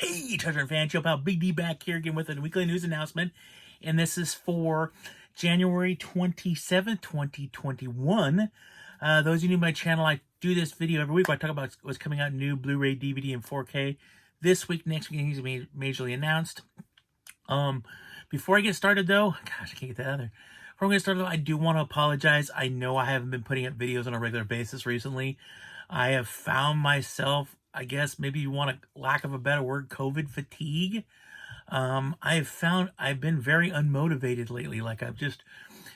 Hey, Treasure and Fan Show pal, Big D back here again with a weekly news announcement. And this is for January 27th, 2021. Those of you new to my channel, I do this video every week where I talk about what's coming out new Blu-ray, DVD, and 4K. This week, next week, things will be majorly announced. Before I get started though, gosh, I can't get that out there. Before I get started though, I do want to apologize. I know I haven't been putting up videos on a regular basis recently. I have found myself, I guess maybe you want a lack of a better word, COVID fatigue. I've been very unmotivated lately. Like I've just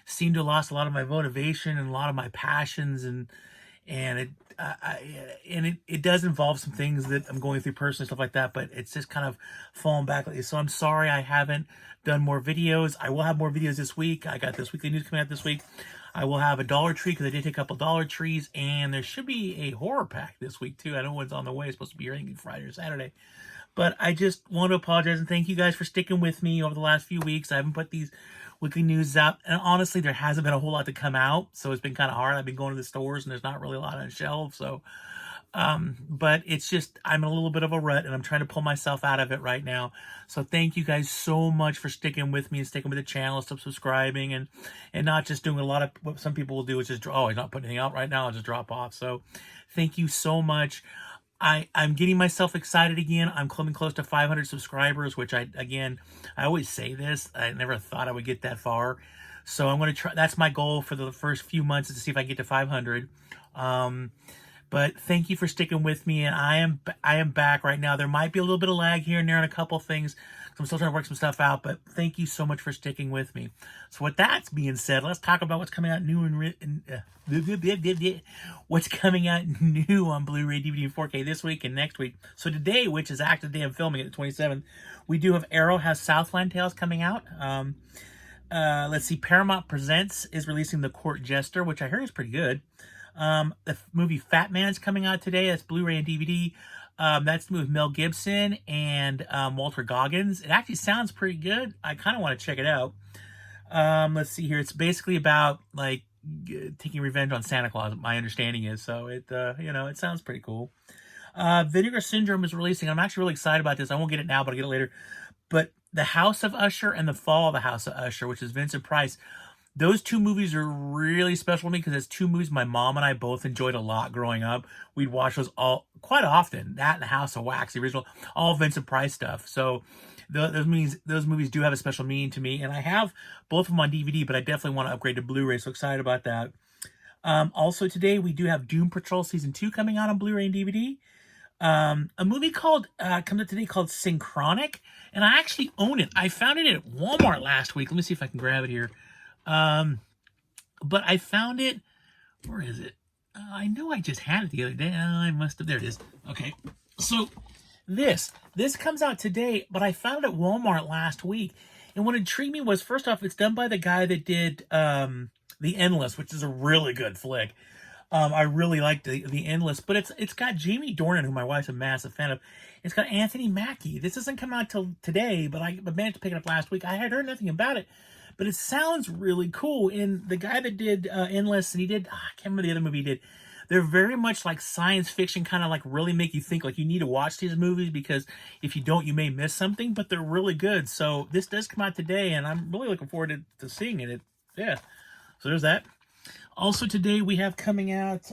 seemed to have lost a lot of my motivation and a lot of my passions, and it does involve some things that I'm going through personally, stuff like that, but it's just kind of fallen back lately. So I'm sorry I haven't done more videos. I will have more videos this week. I got this weekly news coming out this week. I will have a Dollar Tree because I did take a couple Dollar Trees, and there should be a horror pack this week too. I know one's on the way. It's supposed to be here, I think, Friday or Saturday. But I just want to apologize and thank you guys for sticking with me over the last few weeks. I haven't put these weekly news out, and honestly, there hasn't been a whole lot to come out, so it's been kind of hard. I've been going to the stores, and there's not really a lot on shelves, so but it's just, I'm in a little bit of a rut and I'm trying to pull myself out of it right now. So thank you guys so much for sticking with me and sticking with the channel, subscribing, and not just doing a lot of what some people will do, which is, oh, he's not putting anything out right now, I'll just drop off. So thank you so much. I'm getting myself excited again. I'm coming close to 500 subscribers, which I always say this, I never thought I would get that far. So I'm going to try, that's my goal for the first few months, is to see if I can get to 500. But thank you for sticking with me, and I am back right now. There might be a little bit of lag here and there on a couple things, because I'm still trying to work some stuff out, but thank you so much for sticking with me. So with that being said, let's talk about what's coming out new what's coming out new on Blu-ray, DVD, and 4K this week and next week. So today, which is actually the day I'm filming it, the 27th, we do have Arrow has Southland Tales coming out. Let's see, Paramount Presents is releasing The Court Jester, which I heard is pretty good. The movie Fat Man's coming out today. That's Blu-ray and DVD. That's the movie with Mel Gibson and Walter Goggins. It actually sounds pretty good. I kind of want to check it out. Let's see here. It's basically about like taking revenge on Santa Claus, my understanding is. So it it sounds pretty cool. Vinegar Syndrome is releasing. I'm actually really excited about this. I won't get it now, but I'll get it later. But The House of Usher and The Fall of the House of Usher, which is Vincent Price. Those two movies are really special to me because it's two movies my mom and I both enjoyed a lot growing up. We'd watch those all quite often. That and The House of Wax, the original, all Vincent Price stuff. So those movies do have a special meaning to me, and I have both of them on DVD, but I definitely want to upgrade to Blu-ray. So excited about that. Also today we do have Doom Patrol Season 2 coming out on Blu-ray and DVD. A movie comes out today called Synchronic, and I actually own it. I found it at Walmart last week. Let me see if I can grab it here. But I found it, where is it? I know I just had it the other day. I must have, there it is. Okay. So this comes out today, but I found it at Walmart last week. And what intrigued me was, first off, it's done by the guy that did, The Endless, which is a really good flick. I really liked the Endless, but it's got Jamie Dornan, who my wife's a massive fan of. It's got Anthony Mackie. This doesn't come out till today, but I managed to pick it up last week. I had heard nothing about it, but it sounds really cool. And the guy that did Endless, and he did, I can't remember the other movie he did. They're very much like science fiction, kind of like really make you think like you need to watch these movies, because if you don't, you may miss something, but they're really good. So this does come out today, and I'm really looking forward to seeing it. Yeah, so there's that. Also today we have coming out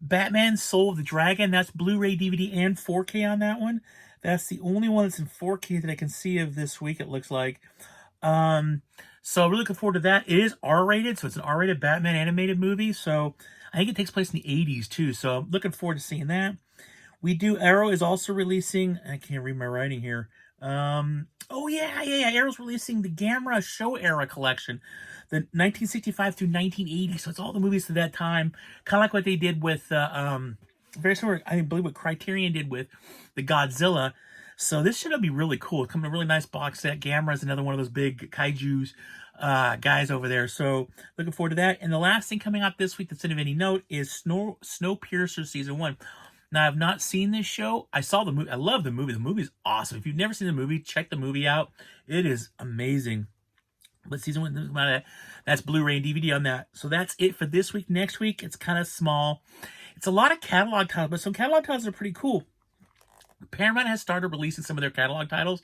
Batman Soul of the Dragon. That's Blu-ray, DVD, and 4K on that one. That's the only one that's in 4K that I can see of this week, it looks like. So really looking forward to that. It is R-rated, so it's an R-rated Batman animated movie. So I think it takes place in the 80s too. So I'm looking forward to seeing that. Arrow is also releasing, I can't read my writing here. Oh yeah. Arrow's releasing the Gamera Show Era collection, the 1965 through 1980. So it's all the movies to that time, kind of like what they did with, very similar, I believe what Criterion did with the Godzilla. So this should be really cool. It's coming in a really nice box set. Gamera is another one of those big kaijus guys over there. So looking forward to that. And the last thing coming out this week that's of any note is Snowpiercer Season 1. Now, I've not seen this show. I saw the movie. I love the movie. The movie's awesome. If you've never seen the movie, check the movie out. It is amazing. But Season 1, that's Blu-ray and DVD on that. So that's it for this week. Next week, it's kind of small. It's a lot of catalog titles, but some catalog titles are pretty cool. Paramount has started releasing some of their catalog titles.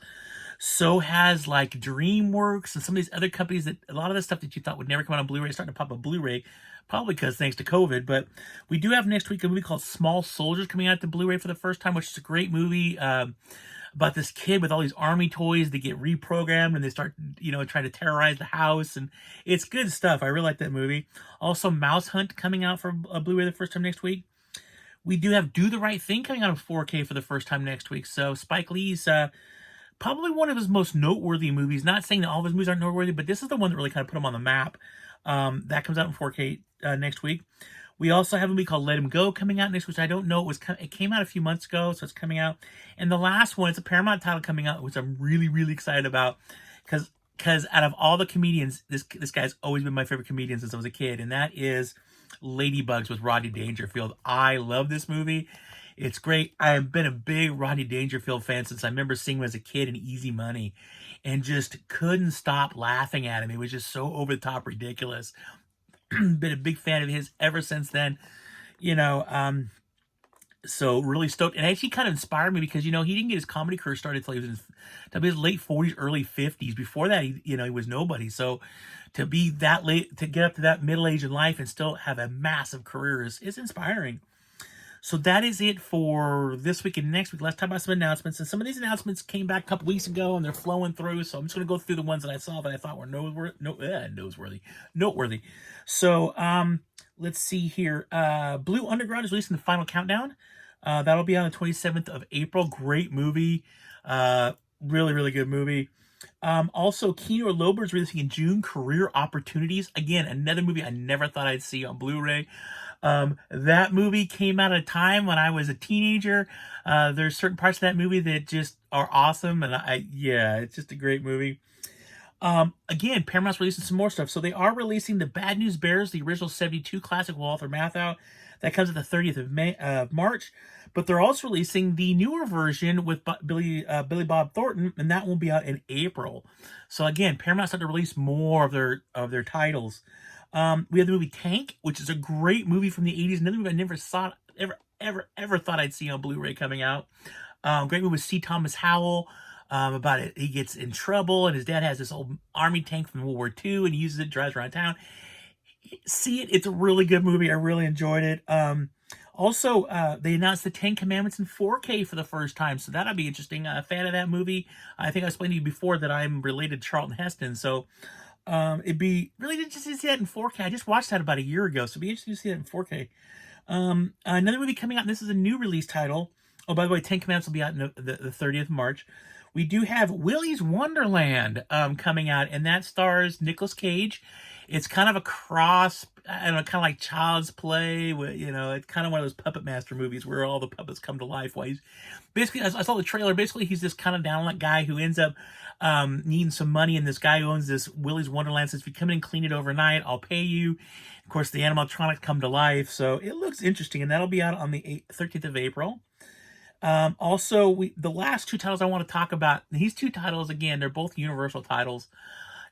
So has like DreamWorks and some of these other companies that a lot of the stuff that you thought would never come out on Blu-ray is starting to pop up Blu-ray, probably because thanks to COVID. But we do have next week a movie called Small Soldiers coming out to Blu-ray for the first time, which is a great movie about this kid with all these army toys that get reprogrammed and they start, trying to terrorize the house. And it's good stuff. I really like that movie. Also, Mouse Hunt coming out for Blu-ray the first time next week. We do have Do the Right Thing coming out in 4K for the first time next week. So Spike Lee's probably one of his most noteworthy movies. Not saying that all of his movies aren't noteworthy, but this is the one that really kind of put him on the map. That comes out in 4K next week. We also have a movie called Let Him Go coming out next, which I don't know. It came out a few months ago, so it's coming out. And the last one, it's a Paramount title coming out, which I'm really, really excited about. Because out of all the comedians, this guy's always been my favorite comedian since I was a kid. And that is Ladybugs with Rodney Dangerfield. I love this movie. It's great. I've been a big Rodney Dangerfield fan since I remember seeing him as a kid in Easy Money. And just couldn't stop laughing at him. It was just so over-the-top ridiculous. Been a big fan of his ever since then, so really stoked. And it actually kind of inspired me because, he didn't get his comedy career started until he was in his late 40s, early 50s. Before that, he was nobody. So to be that late, to get up to that middle age in life and still have a massive career is inspiring. So that is it for this week and next week. Let's talk about some announcements. And some of these announcements came back a couple weeks ago and they're flowing through. So I'm just going to go through the ones that I saw that I thought were noteworthy. So let's see here. Blue Underground is releasing the final countdown. That'll be on the 27th of April. Great movie. Really, really good movie. Also, Kino Lorber is releasing in June, Career Opportunities. Again, another movie I never thought I'd see on Blu-ray. That movie came out at a time when I was a teenager. There's certain parts of that movie that just are awesome. And it's just a great movie. Again, Paramount's releasing some more stuff. So they are releasing The Bad News Bears, the original 72 classic with Walter Matthau. That comes at the 30th of March. But they're also releasing the newer version with Billy Bob Thornton, and that will be out in April. So again, Paramount's starting to release more of their titles. We have the movie Tank, which is a great movie from the 80s. Another movie I never saw, ever thought I'd see on Blu-ray coming out. Great movie with C. Thomas Howell. About it, he gets in trouble, and his dad has this old army tank from World War II, and he uses it, drives around town. See it; it's a really good movie. I really enjoyed it. Also, they announced the 10 Commandments in 4K for the first time, so that'll be interesting. A fan of that movie. I think I explained to you before that I'm related to Charlton Heston, so it'd be really interesting to see that in 4K. I just watched that about a year ago, so it'd be interesting to see that in 4K. Another movie coming out, and this is a new release title. Oh, by the way, 10 Commandments will be out in the 30th of March. We do have Willy's Wonderland coming out, and that stars Nicolas Cage. It's kind of a cross, kind of like Child's Play. It's kind of one of those Puppet Master movies where all the puppets come to life. Basically, I saw the trailer. Basically, he's this kind of down-like guy who ends up needing some money, and this guy who owns this Willy's Wonderland says, if you come in and clean it overnight, I'll pay you. Of course, the animatronics come to life, so it looks interesting, and that'll be out on the 13th of April. Also, the last two titles I want to talk about, these two titles, again, they're both Universal titles.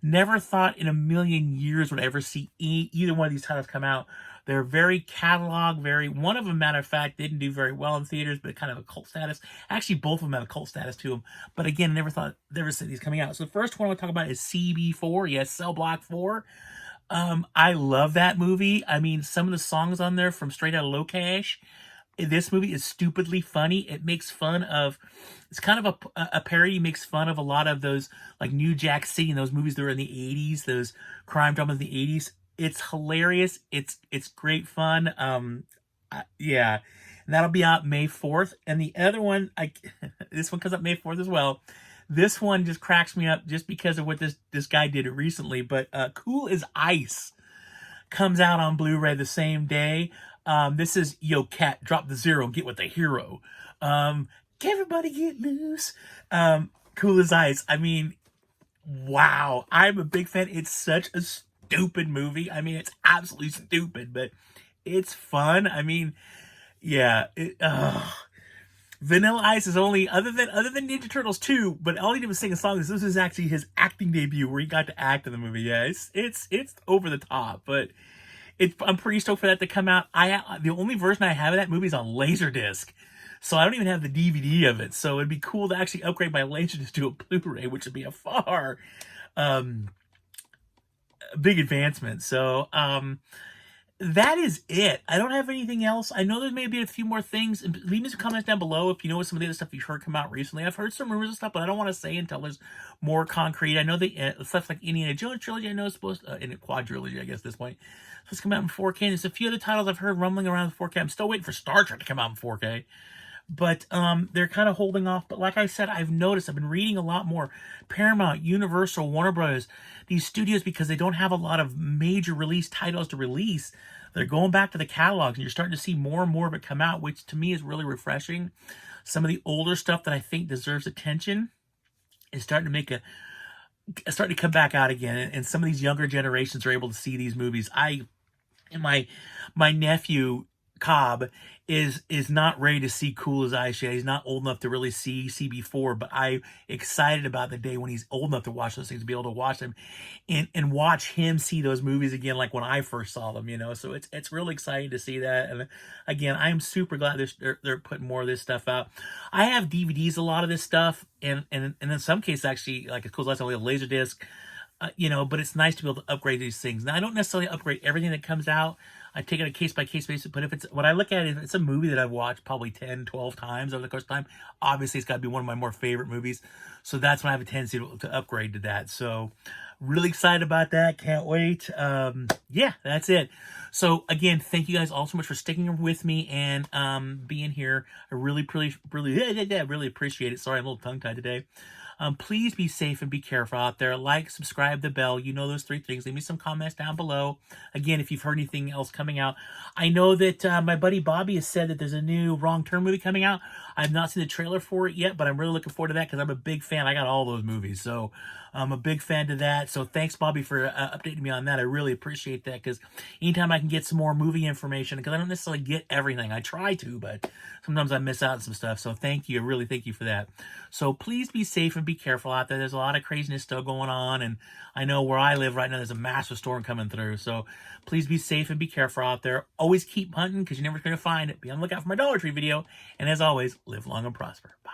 Never thought in a million years would I ever see either one of these titles come out. They're very catalog, one of them, matter of fact, didn't do very well in theaters, but kind of a cult status. Actually, both of them have a cult status to them. But again, I never said these coming out. So the first one I want to talk about is CB4. Yes, Cell Block 4. I love that movie. I mean, some of the songs on there from Straight Outta Low Cash. This movie is stupidly funny. It makes fun of, it's kind of a parody, makes fun of a lot of those, like New Jack City and those movies that were in the 80s, those crime dramas in the 80s. It's hilarious. It's great fun. And that'll be out May 4th. And the other one, this one comes up May 4th as well. This one just cracks me up just because of what this guy did recently. But Cool as Ice comes out on Blu-ray the same day. This is Yo Cat, Drop the Zero, Get with the Hero. Everybody get loose. Cool as Ice. I mean, wow. I'm a big fan. It's such a stupid movie. I mean, it's absolutely stupid, but it's fun. I mean, yeah. Vanilla Ice is only, other than Ninja Turtles 2, but all he did was sing a song. This is actually his acting debut where he got to act in the movie. Yeah, it's over the top, but I'm pretty stoked for that to come out. The only version I have of that movie is on Laserdisc. So I don't even have the DVD of it. So it'd be cool to actually upgrade my Laserdisc to a Blu-ray, which would be a far um, big advancement. So that is it. I don't have anything else. I know there's maybe a few more things. And leave me some comments down below if you know some of the other stuff you've heard come out recently. I've heard some rumors and stuff, but I don't want to say until there's more concrete. I know the stuff like Indiana Jones trilogy, I know is supposed to, in a quadrilogy, I guess, at this point. Supposed to come out in 4K. And there's a few other titles I've heard rumbling around in 4K. I'm still waiting for Star Trek to come out in 4K. But they're kind of holding off. But like I said, I've noticed, I've been reading a lot more. Paramount, Universal, Warner Brothers, these studios, because they don't have a lot of major release titles to release, they're going back to the catalogs, and you're starting to see more and more of it come out, which to me is really refreshing. Some of the older stuff that I think deserves attention is starting to come back out again, and some of these younger generations are able to see these movies. And my nephew Cobb is not ready to see Cool as Ice yet. He's not old enough to really see CB4, but I'm excited about the day when he's old enough to watch those things, to be able to watch them and watch him see those movies again, like when I first saw them, you know. So it's really exciting to see that. And again, I'm super glad they're putting more of this stuff out. I have DVDs, a lot of this stuff, and in some cases, actually, like Cool as Ice, I have Laserdisc. You know, but it's nice to be able to upgrade these things. Now, I don't necessarily upgrade everything that comes out. I take it a case-by-case basis, but when I look at it, if it's a movie that I've watched probably 10, 12 times over the course of time, obviously it's got to be one of my more favorite movies. So that's when I have a tendency to upgrade to that. So really excited about that. Can't wait. Yeah, that's it. So again, thank you guys all so much for sticking with me and being here. I really appreciate it. Sorry, I'm a little tongue-tied today. Please be safe and be careful out there. Like, subscribe, the bell. You know those 3 things. Leave me some comments down below. Again, if you've heard anything else coming out. I know that my buddy Bobby has said that there's a new Wrong Turn movie coming out. I've not seen the trailer for it yet, but I'm really looking forward to that because I'm a big fan. I got all those movies, so I'm a big fan to that. So thanks, Bobby, for updating me on that. I really appreciate that because anytime I can get some more movie information, because I don't necessarily get everything. I try to, but sometimes I miss out on some stuff. So thank you. I really thank you for that. So please be safe and be careful out there. There's a lot of craziness still going on, and I know where I live right now, there's a massive storm coming through. So please be safe and be careful out there. Always keep hunting because you're never going to find it. Be on the lookout for my Dollar Tree video. And as always, live long and prosper. Bye.